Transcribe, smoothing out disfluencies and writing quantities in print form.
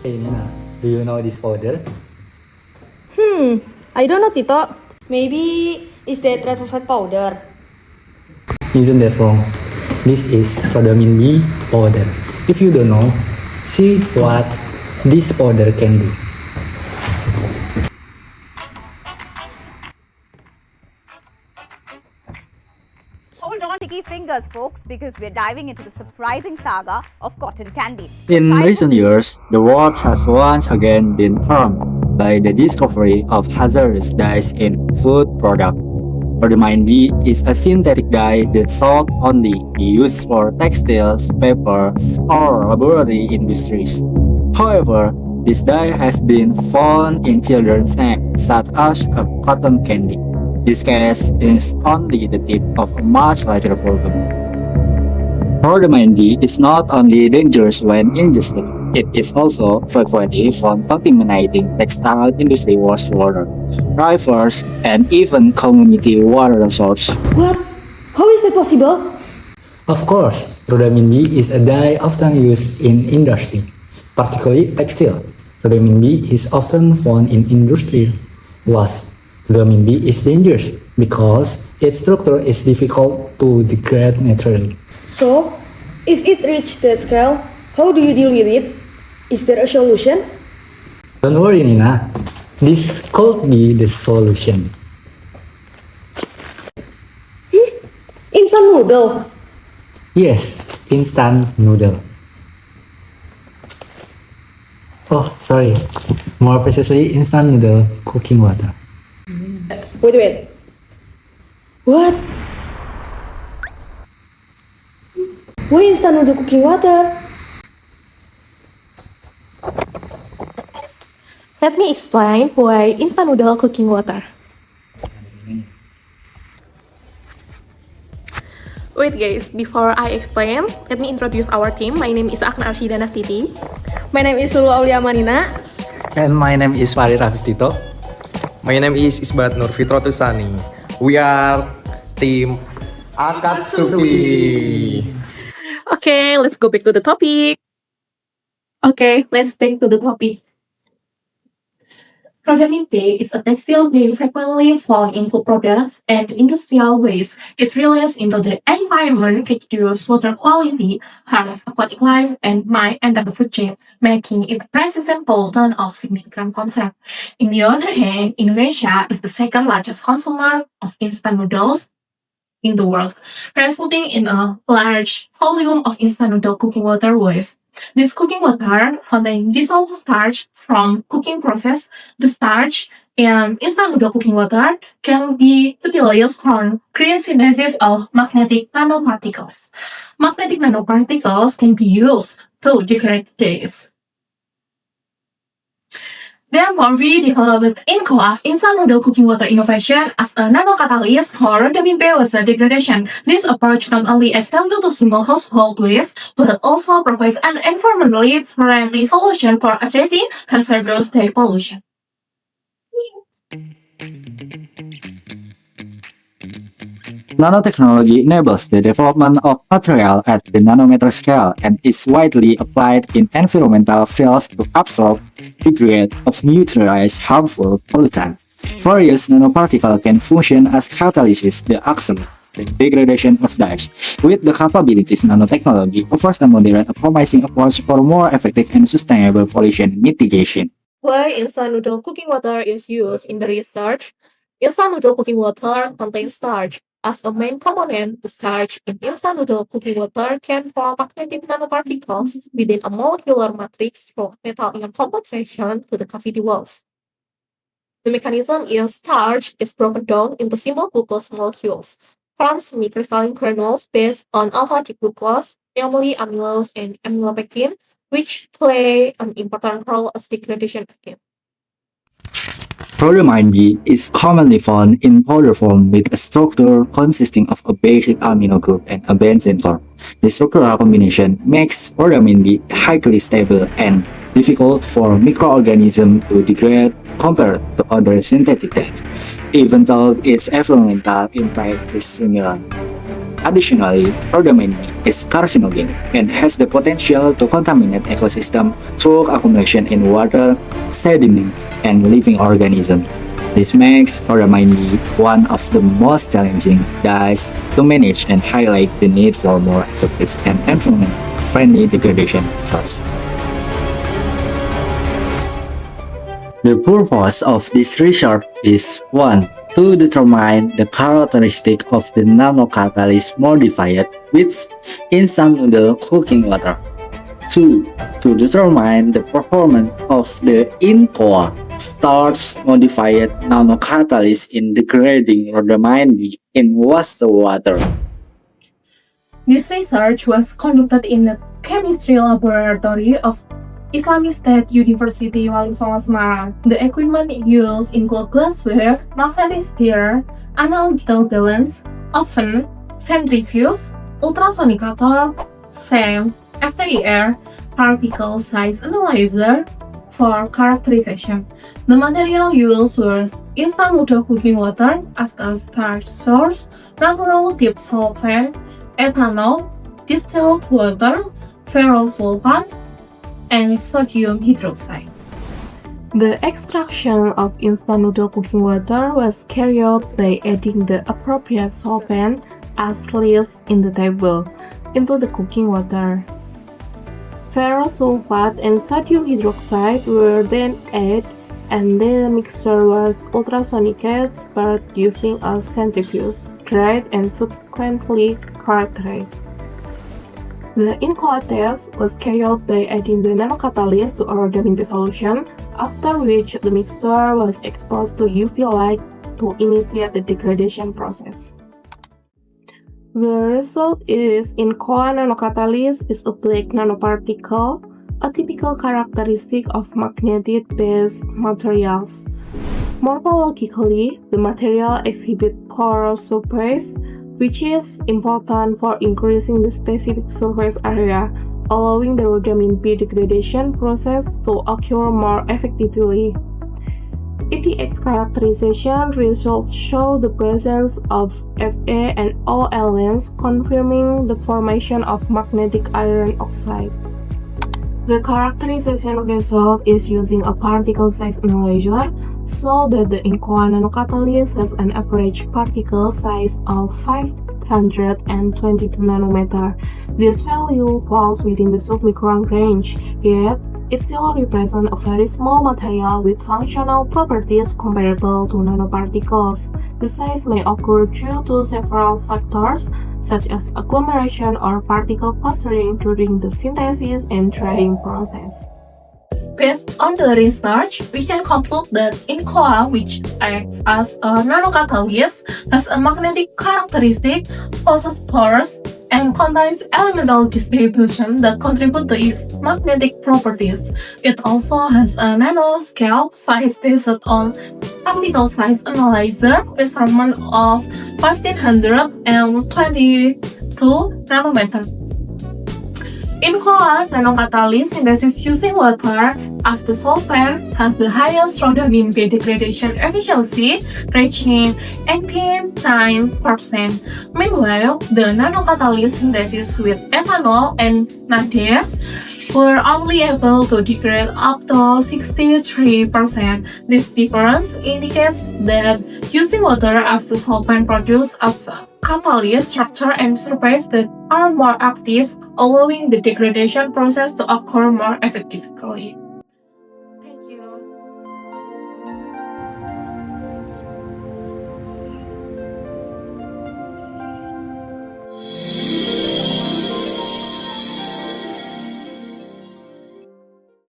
Hey Nina, do you know this powder? I don't know, Tito. Maybe it's the red phosphate powder. Isn't that wrong? This is rhodamine B powder. If you don't know, see what this powder can do. Hold on, sticky fingers, folks, because we're diving into the surprising saga of cotton candy. In recent years, the world has once again been harmed by the discovery of hazardous dyes in food products. Rhodamine B is a synthetic dye that should only be used for textiles, paper, or laboratory industries. However, this dye has been found in children's snacks such as a cotton candy. This case is only the tip of a much larger problem. Rhodamine B is not only dangerous when ingested, it is also frequently found contaminating textile industry wastewater, rivers, and even community water sources. What? How is that possible? Of course, rhodamine B is a dye often used in industry, particularly textile. Rhodamine B is often found in industry waste. Rhodamine B is dangerous because its structure is difficult to degrade naturally. So, if it reached the scale, how do you deal with it? Is there a solution? Don't worry, Nina. This could be the solution. Instant noodle. Yes, instant noodle. Oh, sorry. More precisely, instant noodle cooking water. Wait. What? Why instant noodle cooking water? Let me explain why instant noodle cooking water. Wait guys, before I explain, let me introduce our team. My name is Akna Arshidana Stiti. My name is Lulu Aulia Manina. And my name is Farid Hafiz Tito. My name is Isbat Nur Fitrotusani. We are team Akatsuki. Okay, let's go back to the topic. Rhodamine B is a textile dye frequently found in food products and industrial waste. It releases into the environment, reduces water quality, harms aquatic life, and might enter the food chain, making it a persistent pollutant of significant concern. On the other hand, Indonesia is the second largest consumer of instant noodles in the world, resulting in a large volume of instant noodle cooking water waste. This cooking water contains dissolved starch from cooking process. The starch in instant noodle cooking water can be utilized for green synthesis of magnetic nanoparticles. Magnetic nanoparticles can be used to degrade this. Therefore, we developed INCOA, Instant Noodle Cooking Water Innovation, as a nanocatalyst for rhodamine B waste degradation. This approach not only adds value to simple household waste, but also provides an environmentally friendly solution for addressing hazardous dye pollution. Nanotechnology enables the development of material at the nanometer scale and is widely applied in environmental fields to absorb, degrade, or neutralize harmful pollutants. Various nanoparticles can function as catalysts to accelerate the degradation of dyes. With the capabilities, nanotechnology offers a modern and promising approach for more effective and sustainable pollution mitigation. Why instant noodle cooking water is used in the research? Instant noodle cooking water contains starch. As a main component, the starch in instant noodle cooking water can form magnetic nanoparticles within a molecular matrix through metal ion complexation to the cavity walls. The mechanism is starch is broken down into simple glucose molecules, forms semicrystalline granules based on alpha-glucose, namely amylose and amylopectin, which play an important role as degradation agent. Rhodamine B is commonly found in powder form with a structure consisting of a basic amino group and a benzene core. The structural combination makes rhodamine B highly stable and difficult for microorganisms to degrade compared to other synthetic dyes, even though its environmental impact is similar. Additionally, rhodamine B is carcinogenic and has the potential to contaminate ecosystem through accumulation in water, sediment, and living organisms. This makes rhodamine B one of the most challenging dyes to manage and highlight the need for more effective and environment-friendly degradation methods. The purpose of this research is 1. To determine the characteristic of the nanocatalyst modified with instant noodle cooking water. 2. To determine the performance of the INCOA starch modified nanocatalyst in degrading rhodamine B in wastewater. This research was conducted in the chemistry laboratory of Islamic State University Wali Songo Semarang. The equipment used include glassware, magnetic stirrer, analytical balance, oven, centrifuge, ultrasonicator, SEM, FTIR, particle size analyzer for characterization. The material used was instant noodle cooking water as a starch source, natural tip solvent, ethanol, distilled water, ferrosulfate, and sodium hydroxide. The extraction of instant noodle cooking water was carried out by adding the appropriate solvent as listed in the table into the cooking water. Ferrosulfate and sodium hydroxide were then added, and the mixture was ultrasonically spread using a centrifuge, dried, and subsequently characterized. The INCOA test was carried out by adding the nanocatalyst to a rhodamine B solution, after which the mixture was exposed to UV light to initiate the degradation process. The result is INCOA nanocatalyst is a black nanoparticle, a typical characteristic of magnetic-based materials. Morphologically, the material exhibits porous surface, which is important for increasing the specific surface area, allowing the rhodamine B degradation process to occur more effectively. ETX characterization results show the presence of Fa and O elements, confirming the formation of magnetic iron oxide. The characterization result is using a particle size analyzer, so that the INCOA nanocatalyst has an average particle size of 522 nanometer. This value falls within the submicron range, yet it still represents a very small material with functional properties comparable to nanoparticles. The size may occur due to several factors, such as agglomeration or particle clustering during the synthesis and drying process. Based on the research, we can conclude that INCOA, which acts as a nanocatalyst, has a magnetic characteristic, possesses pores, and contains elemental distribution that contribute to its magnetic properties. It also has a nanoscale size based on particle size analyzer measurement of 1522 nanometer. INCOA nanocatalyst synthesis using water as the solvent has the highest rhodamine B degradation efficiency, reaching 89%. Meanwhile, the nanocatalyst synthesis with ethanol and NADES were only able to degrade up to 63%. This difference indicates that using water as the solvent produces a catalyst structure and surface that are more active, allowing the degradation process to occur more effectively.